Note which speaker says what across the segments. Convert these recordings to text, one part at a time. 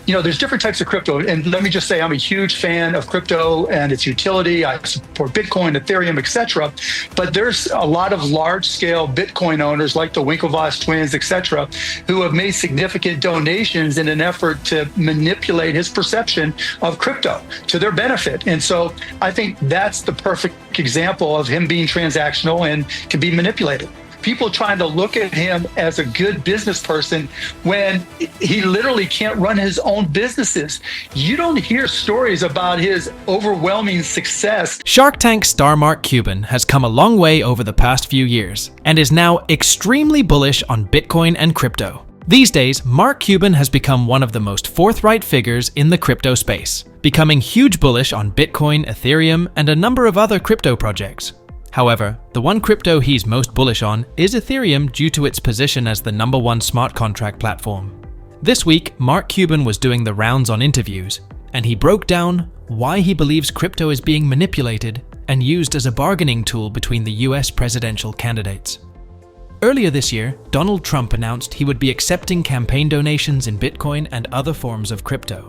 Speaker 1: there's different types of crypto. And let me just say, I'm a huge fan of crypto and its utility. I support Bitcoin, Ethereum, etc. But there's a lot of large-scale Bitcoin owners like the Winklevoss twins, etc., who have made significant donations in an effort to manipulate his perception of crypto to their benefit. And so I think that's the perfect example of him being transactional and can be manipulated. People trying to look at him as a good business person when he literally can't run his own businesses. You don't hear stories about his overwhelming success.
Speaker 2: Shark Tank star Mark Cuban has come a long way over the past few years and is now extremely bullish on Bitcoin and crypto. These days, Mark Cuban has become one of the most forthright figures in the crypto space, becoming huge bullish on Bitcoin, Ethereum, and a number of other crypto projects. However, the one crypto he's most bullish on is Ethereum due to its position as the #1 smart contract platform. This week, Mark Cuban was doing the rounds on interviews, and he broke down why he believes crypto is being manipulated and used as a bargaining tool between the U.S. presidential candidates. Earlier this year, Donald Trump announced he would be accepting campaign donations in Bitcoin and other forms of crypto.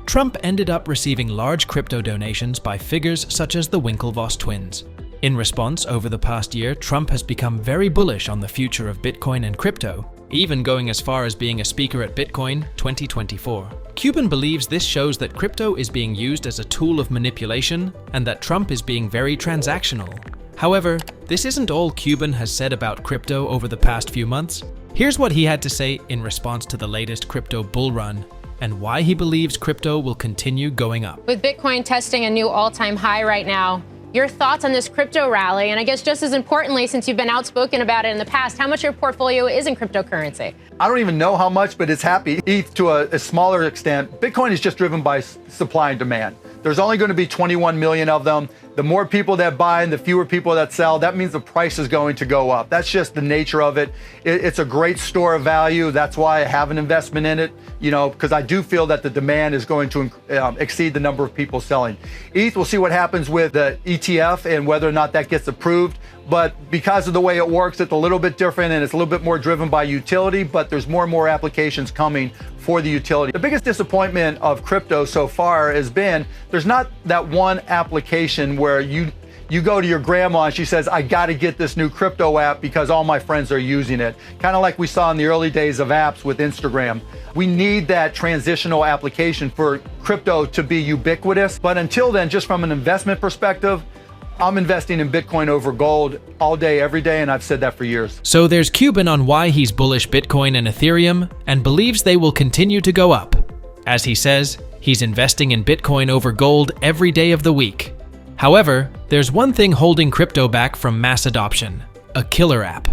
Speaker 2: Trump ended up receiving large crypto donations by figures such as the Winklevoss twins. In response, over the past year, Trump has become very bullish on the future of Bitcoin and crypto, even going as far as being a speaker at Bitcoin 2024. Cuban believes this shows that crypto is being used as a tool of manipulation and that Trump is being very transactional. However, this isn't all Cuban has said about crypto over the past few months. Here's what he had to say in response to the latest crypto bull run and why he believes crypto will continue going up.
Speaker 3: With Bitcoin testing a new all-time high right now, your thoughts on this crypto rally, and I guess just as importantly, since you've been outspoken about it in the past, how much your portfolio is in cryptocurrency?
Speaker 4: I don't even know how much, but it's happy. ETH to a smaller extent. Bitcoin is just driven by supply and demand. There's only going to be 21 million of them. The more people that buy and the fewer people that sell, that means the price is going to go up. That's just the nature of it. It's a great store of value. That's why I have an investment in it, because I do feel that the demand is going to exceed the number of people selling. ETH, we'll see what happens with the ETF and whether or not that gets approved. But because of the way it works, it's a little bit different and it's a little bit more driven by utility, but there's more and more applications coming for the utility. The biggest disappointment of crypto so far has been there's not that one application where you go to your grandma and she says, I got to get this new crypto app because all my friends are using it. Kind of like we saw in the early days of apps with Instagram. We need that transitional application for crypto to be ubiquitous. But until then, just from an investment perspective, I'm investing in Bitcoin over gold all day, every day, and I've said that for years.
Speaker 2: So there's Cuban on why he's bullish Bitcoin and Ethereum and believes they will continue to go up. As he says, he's investing in Bitcoin over gold every day of the week. However, there's one thing holding crypto back from mass adoption: a killer app.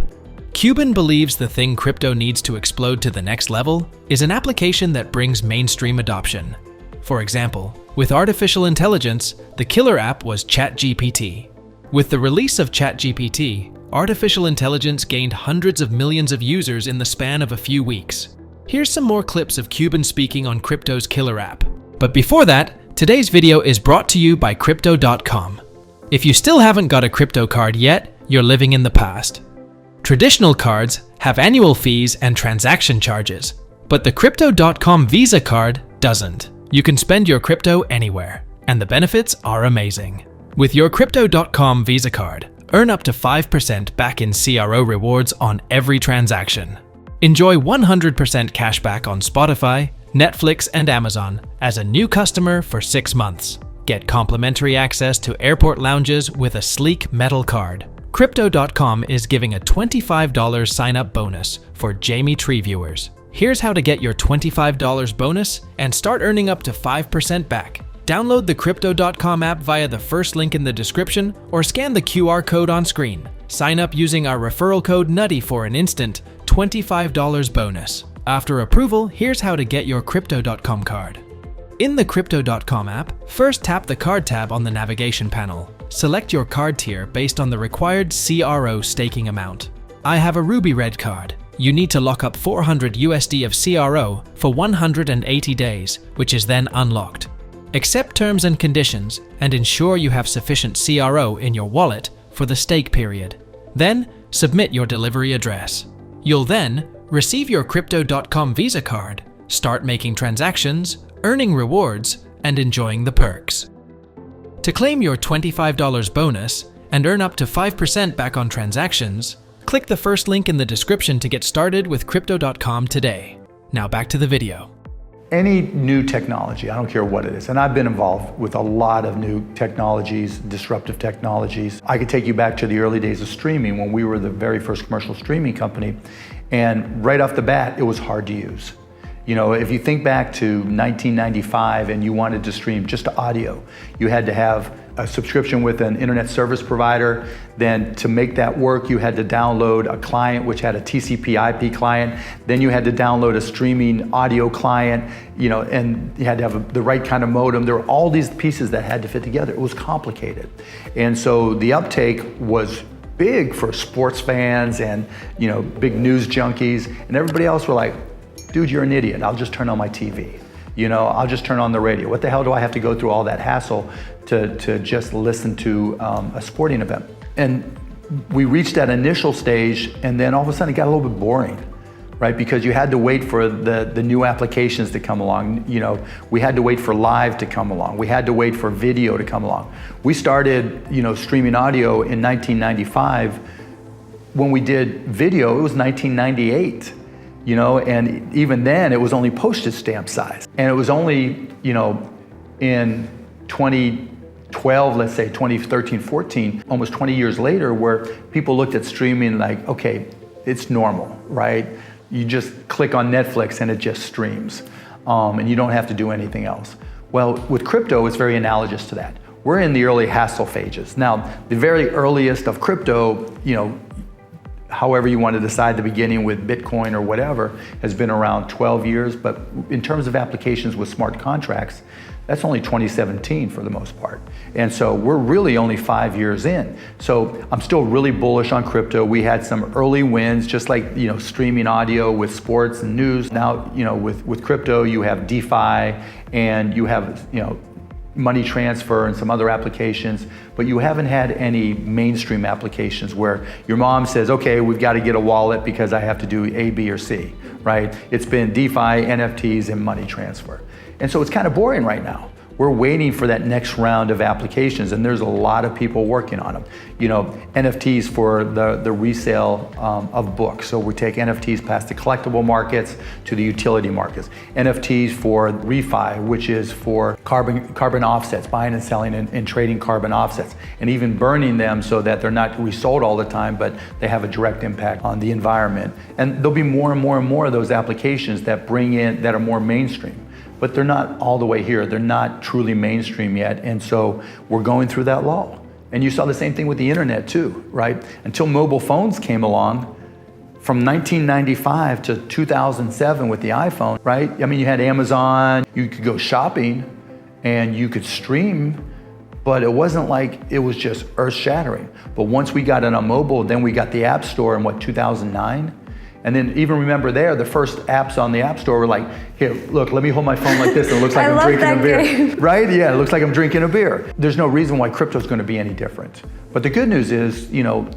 Speaker 2: Cuban believes the thing crypto needs to explode to the next level is an application that brings mainstream adoption. For example, with artificial intelligence, the killer app was ChatGPT. With the release of ChatGPT, artificial intelligence gained hundreds of millions of users in the span of a few weeks. Here's some more clips of Cuban speaking on crypto's killer app. But before that, today's video is brought to you by Crypto.com. If you still haven't got a crypto card yet, you're living in the past. Traditional cards have annual fees and transaction charges, but the Crypto.com Visa card doesn't. You can spend your crypto anywhere, and the benefits are amazing. With your Crypto.com Visa card, earn up to 5% back in CRO rewards on every transaction. Enjoy 100% cashback on Spotify, Netflix, and Amazon as a new customer for 6 months. Get complimentary access to airport lounges with a sleek metal card. Crypto.com is giving a $25 sign-up bonus for Jamie Tree viewers. Here's how to get your $25 bonus and start earning up to 5% back. Download the Crypto.com app via the first link in the description or scan the QR code on screen. Sign up using our referral code nutty for an instant $25 bonus. After approval, here's how to get your Crypto.com card. In the Crypto.com app, first tap the Card tab on the navigation panel. Select your card tier based on the required CRO staking amount. I have a Ruby Red card. You need to lock up 400 USD of CRO for 180 days, which is then unlocked. Accept terms and conditions and ensure you have sufficient CRO in your wallet for the stake period. Then, submit your delivery address. You'll then receive your Crypto.com Visa card Start making transactions, earning rewards, and enjoying the perks. To claim your $25 bonus and earn up to 5% back on transactions, click the first link in the description to get started with Crypto.com today. Now back to the video.
Speaker 4: Any new technology, I don't care what it is, and I've been involved with a lot of new technologies, disruptive technologies. I could take you back to the early days of streaming when we were the very first commercial streaming company, and right off the bat, it was hard to use. You know, if you think back to 1995 and you wanted to stream just audio, you had to have a subscription with an internet service provider. Then to make that work, you had to download a client which had a TCP/IP client. Then you had to download a streaming audio client, you know, and you had to have the right kind of modem. There were all these pieces that had to fit together. It was complicated. And so the uptake was big for sports fans and, you know, big news junkies, and everybody else were like, dude, you're an idiot. I'll just turn on my TV. You know, I'll just turn on the radio. What the hell do I have to go through all that hassle to just listen to a sporting event? And we reached that initial stage, and then all of a sudden it got a little bit boring, right? Because you had to wait for the new applications to come along. You know, we had to wait for live to come along. We had to wait for video to come along. We started, you know, streaming audio in 1995. When we did video, it was 1998. You know, and even then it was only postage stamp size. And it was only, you know, in 2012, let's say 2013, 14, almost 20 years later, where people looked at streaming like, okay, it's normal, right? You just click on Netflix and it just streams, and you don't have to do anything else. Well, with crypto, it's very analogous to that. We're in the early hassle phases. Now, the very earliest of crypto, you know, however you want to decide the beginning with Bitcoin or whatever, has been around 12 years. But in terms of applications with smart contracts, that's only 2017 for the most part. And so we're really only 5 years in. So I'm still really bullish on crypto. We had some early wins, just like, you know, streaming audio with sports and news. Now, you know, with crypto, you have DeFi and you have, you know, money transfer and some other applications, but you haven't had any mainstream applications where your mom says, okay, we've got to get a wallet because I have to do A, B, or C, right? It's been DeFi, NFTs, and money transfer. And so it's kind of boring right now. We're waiting for that next round of applications, and there's a lot of people working on them. You know, NFTs for the resale of books. So we take NFTs past the collectible markets to the utility markets. NFTs for refi, which is for carbon offsets, buying and selling and trading carbon offsets, and even burning them so that they're not resold all the time, but they have a direct impact on the environment. And there'll be more and more and more of those applications that bring in, that are more mainstream. But they're not all the way here. They're not truly mainstream yet. And so we're going through that lull. And you saw the same thing with the internet too, right? Until mobile phones came along, from 1995 to 2007 with the iPhone, right? I mean, you had Amazon, you could go shopping and you could stream, but it wasn't like it was just earth shattering. But once we got it on mobile, then we got the App Store in 2009? And then even remember there, the first apps on the App Store were like, here, look, let me hold my phone like this and it looks like I'm drinking a beer.
Speaker 5: Game.
Speaker 4: Right? Yeah, it looks like I'm drinking a beer. There's no reason why crypto's gonna be any different. But the good news is, you know,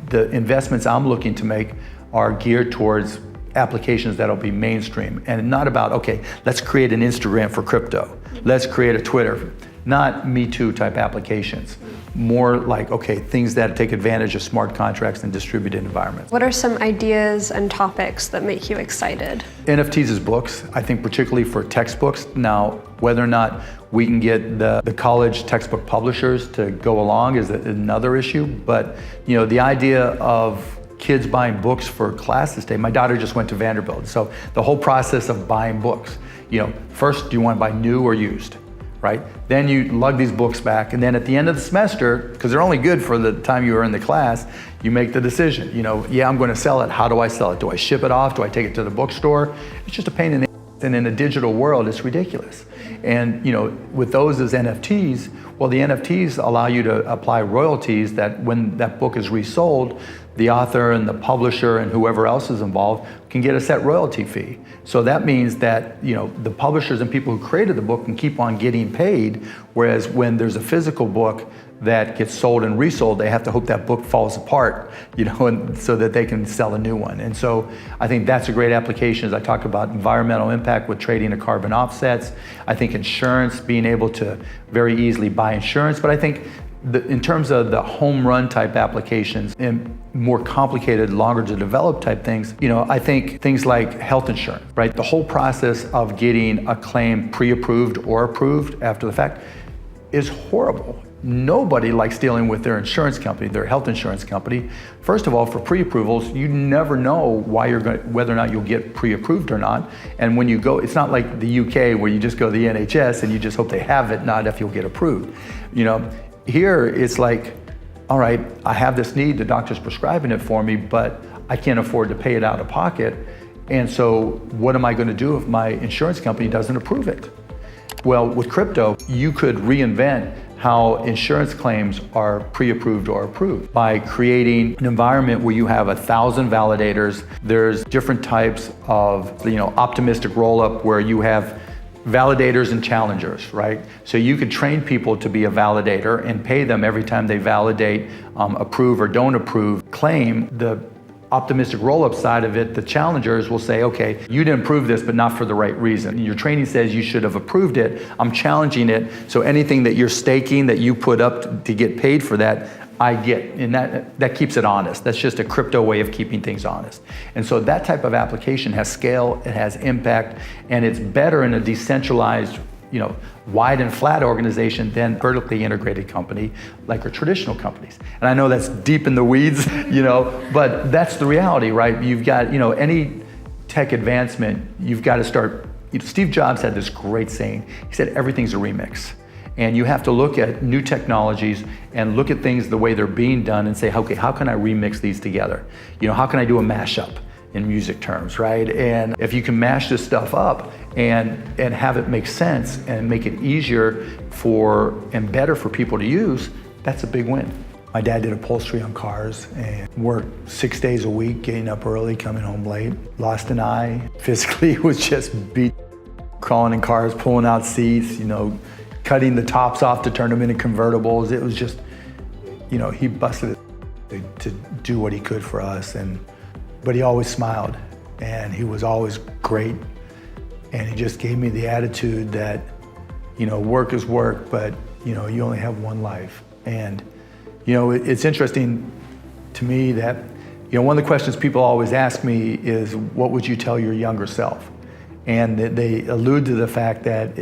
Speaker 4: the investments I'm looking to make are geared towards applications that'll be mainstream and not about, okay, let's create an Instagram for crypto. Let's create a Twitter. Not Me Too type applications. More like, okay, things that take advantage of smart contracts and distributed environments.
Speaker 5: What are some ideas and topics that make you excited?
Speaker 4: NFTs is books, I think particularly for textbooks. Now, whether or not we can get the college textbook publishers to go along is another issue. But, you know, the idea of kids buying books for classes today, my daughter just went to Vanderbilt. So the whole process of buying books, you know, first, do you want to buy new or used? Right? Then you lug these books back, and then at the end of the semester, because they're only good for the time you are in the class, you make the decision. You know, yeah, I'm going to sell it. How do I sell it? Do I ship it off? Do I take it to the bookstore? It's just a pain in the ass, and in a digital world, it's ridiculous. And you know, with those as NFTs, well, the NFTs allow you to apply royalties that when that book is resold, the author and the publisher and whoever else is involved can get a set royalty fee. So that means that, the publishers and people who created the book can keep on getting paid, whereas when there's a physical book that gets sold and resold, they have to hope that book falls apart, and so that they can sell a new one. And so I think that's a great application. As I talked about environmental impact with trading of carbon offsets, I think insurance, being able to very easily buy insurance, but I think in terms of the home run type applications and more complicated, longer to develop type things, I think things like health insurance, right? The whole process of getting a claim pre-approved or approved after the fact is horrible. Nobody likes dealing with their insurance company, their health insurance company. First of all, for pre-approvals, you never know whether or not you'll get pre-approved or not. And when you go, it's not like the UK where you just go to the NHS and you just hope they have it, not if you'll get approved. Here it's like, all right, I have this need, the doctor's prescribing it for me, but I can't afford to pay it out of pocket. And so what am I going to do if my insurance company doesn't approve it? Well, with crypto, you could reinvent how insurance claims are pre-approved or approved by creating an environment where you have 1,000 validators. There's different types of, optimistic roll-up where you have validators and challengers, right? So you could train people to be a validator and pay them every time they validate, approve or don't approve claim. The optimistic roll-up side of it, the challengers will say, okay, you didn't approve this, but not for the right reason. Your training says you should have approved it. I'm challenging it. So anything that you're staking that you put up to get paid for that, I get. And that keeps it honest. That's just a crypto way of keeping things honest. And so that type of application has scale, it has impact, and it's better in a decentralized, wide and flat organization than vertically integrated company like our traditional companies. And I know that's deep in the weeds, but that's the reality, right? You've got, any tech advancement, you've got to start. Steve Jobs had this great saying. He said, everything's a remix. And you have to look at new technologies and look at things the way they're being done and say, okay, how can I remix these together? How can I do a mashup in music terms, right? And if you can mash this stuff up and have it make sense and make it easier and better for people to use, that's a big win. My dad did upholstery on cars and worked 6 days a week, getting up early, coming home late. Lost an eye. Physically was just beat, crawling in cars, pulling out seats, cutting the tops off to turn them into convertibles. It was just, he busted it to do what he could for us. But he always smiled and he was always great. And he just gave me the attitude that, work is work, but, you only have one life. And, it's interesting to me that, one of the questions people always ask me is, what would you tell your younger self? And they allude to the fact that,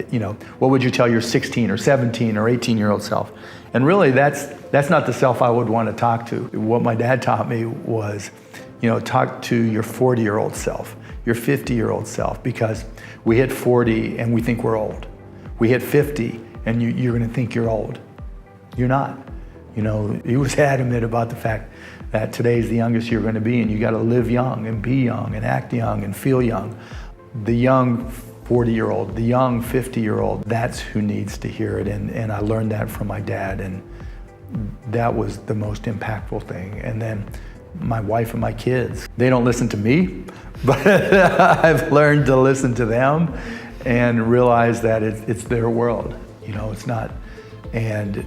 Speaker 4: what would you tell your 16 or 17 or 18-year-old self? And really, that's not the self I would want to talk to. What my dad taught me was, talk to your 40-year-old self, your 50-year-old self, because we hit 40 and we think we're old. We hit 50 and you're going to think you're old. You're not. He was adamant about the fact that today's the youngest you're going to be, and you got to live young and be young and act young and feel young. The young 40-year-old, the young 50-year-old, that's who needs to hear it. And I learned that from my dad, and that was the most impactful thing. And then my wife and my kids, they don't listen to me, but I've learned to listen to them and realize that it's their world. It's not. And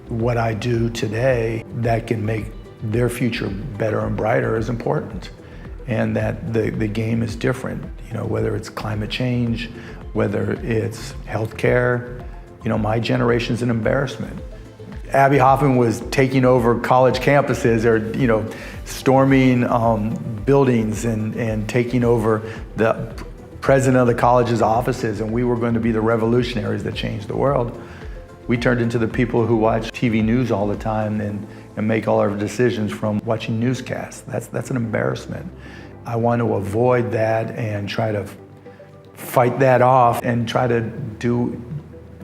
Speaker 4: what I do today that can make their future better and brighter is important. And that the game is different, whether it's climate change, whether it's healthcare. My generation's an embarrassment. Abby Hoffman was taking over college campuses or, storming buildings and taking over the president of the college's offices, and we were going to be the revolutionaries that changed the world. We turned into the people who watch TV news all the time and make all our decisions from watching newscasts. That's an embarrassment. I want to avoid that and try to fight that off and try to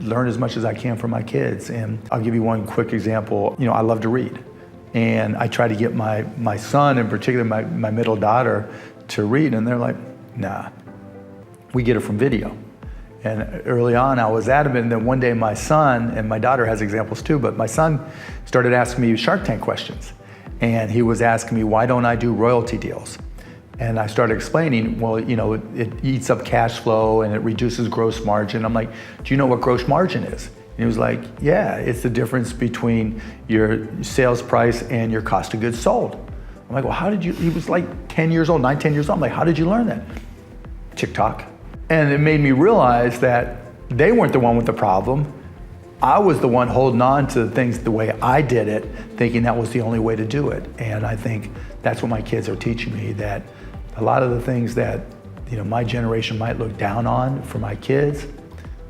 Speaker 4: learn as much as I can from my kids. And I'll give you one quick example. I love to read. And I try to get my son, in particular my middle daughter, to read, and they're like, nah, we get it from video. And early on, I was adamant, and then one day my son, and my daughter has examples too, but my son started asking me Shark Tank questions. and he was asking me, why don't I do royalty deals? And I started explaining, well, you know, it eats up cash flow and it reduces gross margin. I'm like, do you know what gross margin is? And he was like, yeah, it's the difference between your sales price and your cost of goods sold. I'm like, well, how did you, he was like 10 years old, 9, 10 years old. I'm like, how did you learn that? TikTok. And it made me realize that they weren't the one with the problem. I was the one holding on to things the way I did it, thinking that was the only way to do it. And I think that's what my kids are teaching me, that a lot of the things that, you know, my generation might look down on for my kids,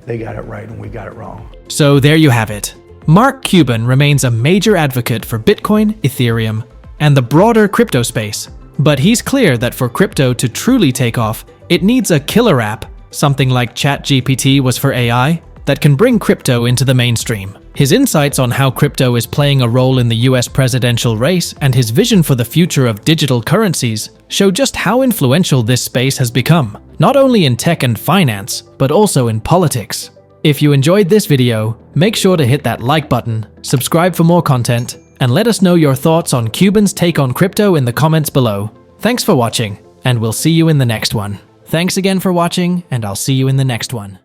Speaker 4: they got it right and we got it wrong.
Speaker 2: So there you have it. Mark Cuban remains a major advocate for Bitcoin, Ethereum, and the broader crypto space. But he's clear that for crypto to truly take off, it needs a killer app, something like ChatGPT was for AI, that can bring crypto into the mainstream. His insights on how crypto is playing a role in the U.S. presidential race and his vision for the future of digital currencies show just how influential this space has become, not only in tech and finance, but also in politics. If you enjoyed this video, make sure to hit that like button, subscribe for more content, and let us know your thoughts on Cuban's take on crypto in the comments below. Thanks for watching, and we'll see you in the next one. Thanks again for watching, and I'll see you in the next one.